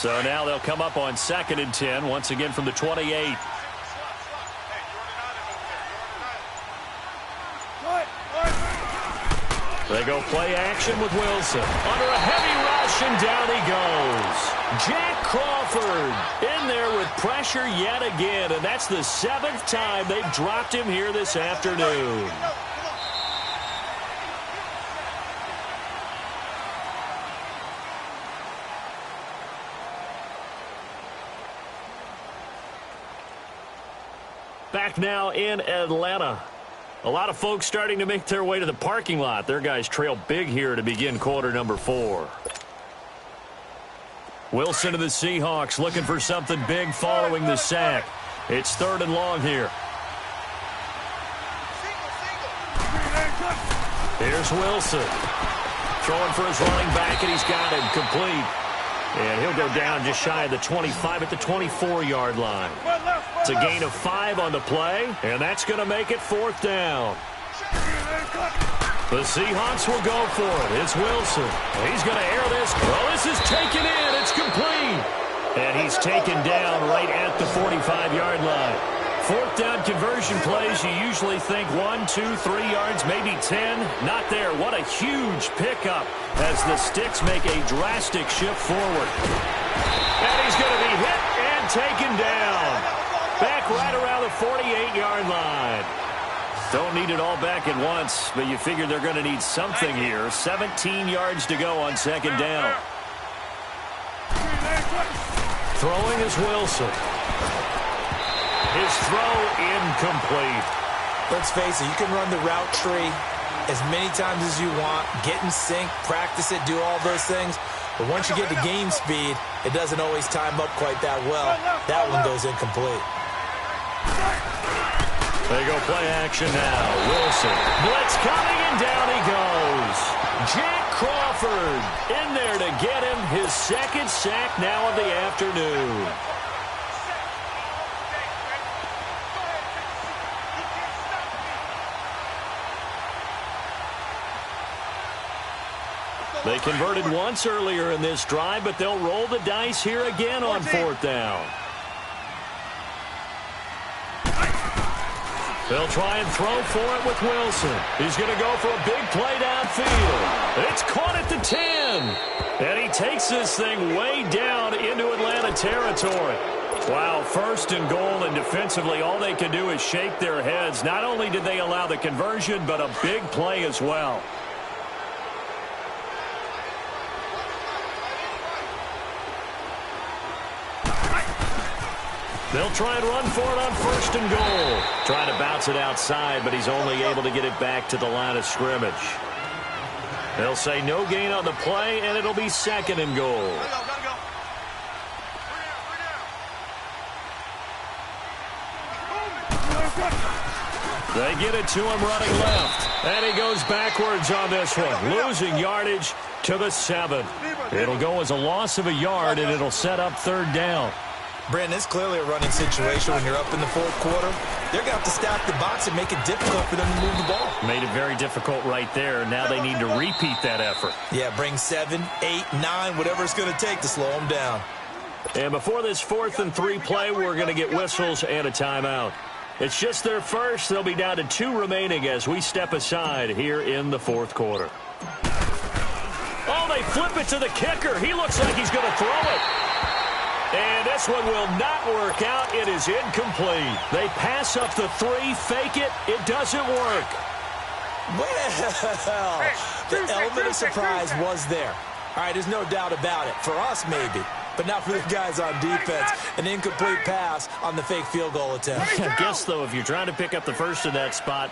So now they'll come up on 2nd and 10, once again from the 28. They go play action with Wilson. Under a heavy rush, and down he goes. Jack Crawford in there with pressure yet again, and that's the 7th time they've dropped him here this afternoon. Back now in Atlanta. A lot of folks starting to make their way to the parking lot. Their guys trail big here to begin quarter number 4. Wilson of the Seahawks looking for something big following the sack. It's 3rd and long here. Here's Wilson. Throwing for his running back, and he's got him complete. And he'll go down just shy of the 25 at the 24-yard line. It's a gain of 5 on the play, and that's going to make it 4th down. The Seahawks will go for it. It's Wilson. He's going to air this. Well, this is taken in. It's complete. And he's taken down right at the 45-yard line. 4th down conversion plays, you usually think 1, 2, 3 yards, maybe 10. Not there. What a huge pickup as the Sticks make a drastic shift forward. And he's going to be hit and taken down. Back right around the 48-yard line. Don't need it all back at once, but you figure they're going to need something here. 17 yards to go on 2nd down. Throwing is Wilson. His throw incomplete. Let's face it, you can run the route tree as many times as you want, get in sync, practice it, do all those things. But once you get to game speed, it doesn't always time up quite that well. That one goes incomplete. They go play action now. Wilson. Blitz coming, and down he goes. Jack Crawford in there to get him his 2nd sack now of the afternoon. They converted once earlier in this drive, but they'll roll the dice here again on 4th down. They'll try and throw for it with Wilson. He's going to go for a big play downfield. It's caught at the 10. And he takes this thing way down into Atlanta territory. Wow, 1st and goal, and defensively all they can do is shake their heads. Not only did they allow the conversion, but a big play as well. They'll try and run for it on 1st and goal. Trying to bounce it outside, but he's only able to get it back to the line of scrimmage. They'll say no gain on the play, and it'll be 2nd and goal. They get it to him running left, and he goes backwards on this one, losing yardage to the 7. It'll go as a loss of a yard, and it'll set up 3rd down. Brandon, it's clearly a running situation when you're up in the 4th quarter. They're going to have to stack the box and make it difficult for them to move the ball. Made it very difficult right there. Now they need to repeat that effort. Yeah, bring 7, 8, 9, whatever it's going to take to slow them down. And before this 4th and 3 play, we're going to get whistles and a timeout. It's just their first. They'll be down to 2 remaining as we step aside here in the 4th quarter. Oh, they flip it to the kicker. He looks like he's going to throw it. And this one will not work out. It is incomplete. They pass up the 3, fake it. It doesn't work. Well, the element of surprise was there. All right, there's no doubt about it. For us, maybe. But not for the guys on defense. An incomplete pass on the fake field goal attempt. I guess, though, if you're trying to pick up the first in that spot,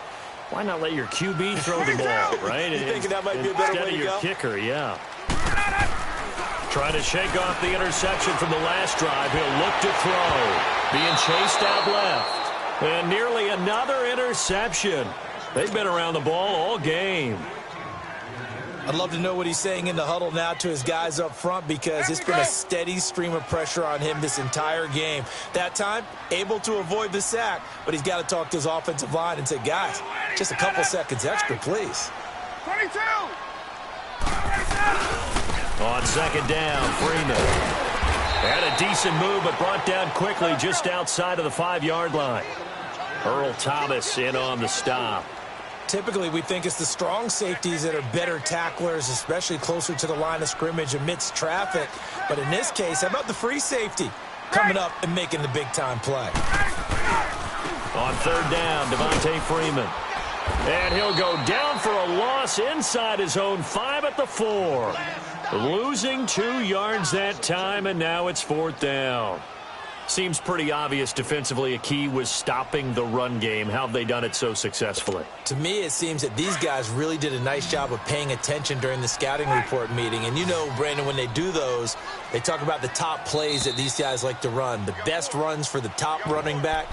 why not let your QB throw the ball, right? You thinking that might be a better way to go? Instead of your kicker, yeah. Trying to shake off the interception from the last drive. He'll look to throw. Being chased out left. And nearly another interception. They've been around the ball all game. I'd love to know what he's saying in the huddle now to his guys up front, because it's been a steady stream of pressure on him this entire game. That time, able to avoid the sack, but he's got to talk to his offensive line and say, guys, just a couple seconds extra, please. 22! On 2nd down, Freeman. And a decent move, but brought down quickly just outside of the 5-yard line. Earl Thomas in on the stop. Typically, we think it's the strong safeties that are better tacklers, especially closer to the line of scrimmage amidst traffic. But in this case, how about the free safety coming up and making the big-time play? On third down, Devontae Freeman. And he'll go down for a loss inside his own 5 at the 4. Losing 2 yards that time, and now it's fourth down. Seems pretty obvious defensively a key was stopping the run game. How have they done it so successfully? To me, it seems that these guys really did a nice job of paying attention during the scouting report meeting. And you know, Brandon, when they do those, they talk about the top plays that these guys like to run. The best runs for the top running back,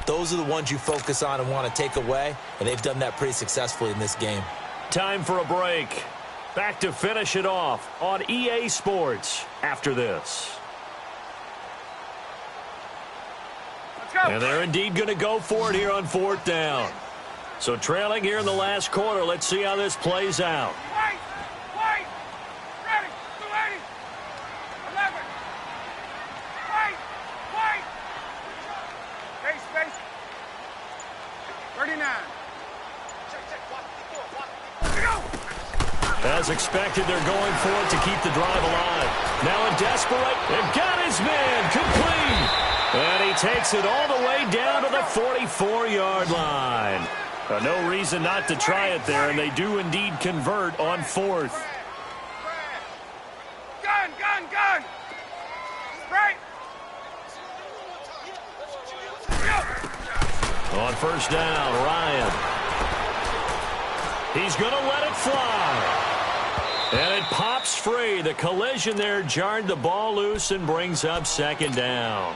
those are the ones you focus on and want to take away. And they've done that pretty successfully in this game. Time for a break. Back to finish it off on EA Sports after this. And they're indeed going to go for it here on fourth down. So trailing here in the last quarter. Let's see how this plays out. Ready, 280, 11, wait, okay, space, 39. As expected, they're going for it to keep the drive alive. Now a desperate, and got his man, complete. And he takes it all the way down to the 44-yard line. No reason not to try it there, and they do indeed convert on fourth. Gun! Right! On first down, Ryan. He's going to let it fly. And it pops free. The collision there jarred the ball loose and brings up second down.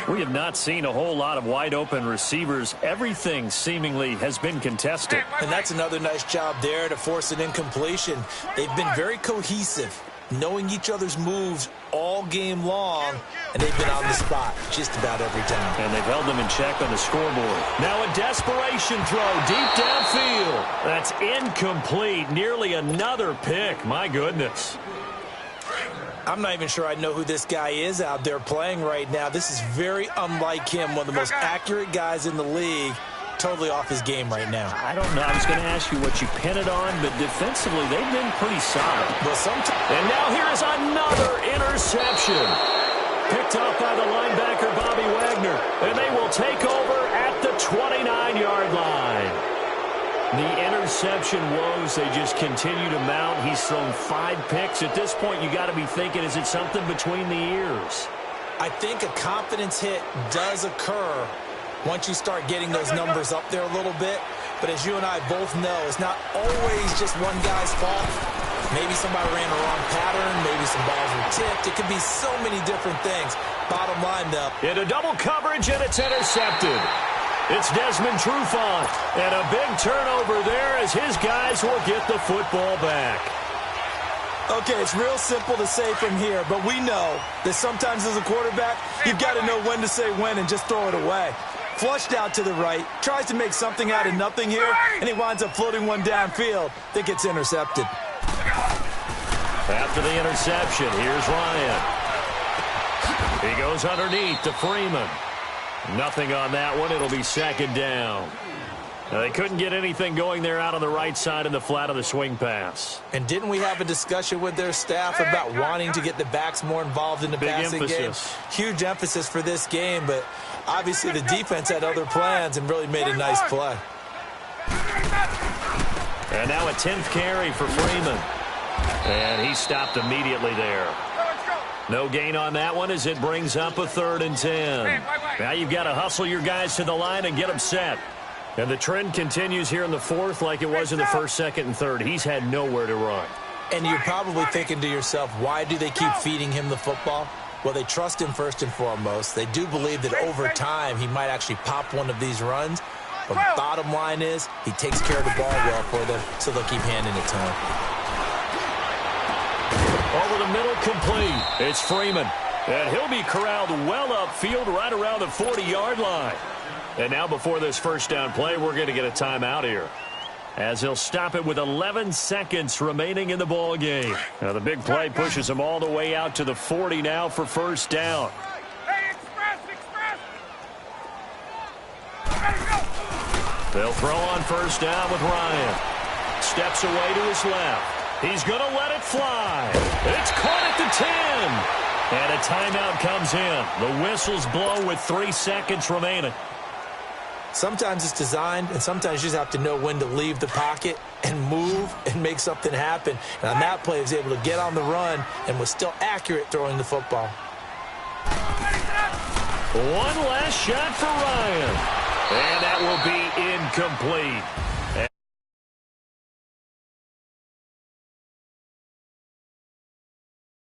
We have not seen a whole lot of wide-open receivers. Everything seemingly has been contested. And that's another nice job there to force an incompletion. They've been very cohesive, knowing each other's moves all game long, and they've been on the spot just about every time. And they've held them in check on the scoreboard. Now a desperation throw deep downfield. That's incomplete. Nearly another pick. My goodness. I'm not even sure I know who this guy is out there playing right now. This is very unlike him, one of the most accurate guys in the league. Totally off his game right now. I don't know. I was going to ask you what you pin it on, but defensively, they've been pretty solid. Well, and now here's another interception. Picked off by the linebacker, Bobby Wagner. And they will take over at the 29-yard line. The interception woes, they just continue to mount. He's thrown 5 picks. At this point, you got to be thinking, is it something between the ears? I think a confidence hit does occur once you start getting those numbers up there a little bit. But as you and I both know, it's not always just one guy's fault. Maybe somebody ran a wrong pattern. Maybe some balls were tipped. It could be so many different things. Bottom line, though. Into double coverage, and it's intercepted. It's Desmond Trufant, and a big turnover there as his guys will get the football back. Okay, it's real simple to say from here, but we know that sometimes as a quarterback, you've got to know when to say when and just throw it away. Flushed out to the right, tries to make something out of nothing here, and he winds up floating one downfield that gets intercepted. After the interception, here's Ryan. He goes underneath to Freeman. Nothing on that one. It'll be second down. Now, they couldn't get anything going there out on the right side in the flat of the swing pass. And didn't we have a discussion with their staff about wanting to get the backs more involved in the passing game? Huge emphasis for this game, but obviously the defense had other plans and really made a nice play. And now a 10th carry for Freeman. And he stopped immediately there. No gain on that one as it brings up a 3rd and 10. Now you've got to hustle your guys to the line and get them set. And the trend continues here in the 4th like it was in the 1st, 2nd, and 3rd. He's had nowhere to run. And you're probably thinking to yourself, why do they keep feeding him the football? Well, they trust him first and foremost. They do believe that over time he might actually pop one of these runs. But bottom line is he takes care of the ball well for them, so they'll keep handing it to him. Over the middle, complete. It's Freeman. And he'll be corralled well upfield right around the 40-yard line. And now before this first down play, we're going to get a timeout here. as he'll stop it with 11 seconds remaining in the ball game. Now the big play pushes him all the way out to the 40 now for first down. Hey, express! Ready, go! They'll throw on first down with Ryan. Steps away to his left. He's going to let it fly. It's caught at the 10. And a timeout comes in. The whistles blow with 3 seconds remaining. Sometimes it's designed, and sometimes you just have to know when to leave the pocket and move and make something happen. And on that play, he was able to get on the run and was still accurate throwing the football. One last shot for Ryan. And that will be incomplete.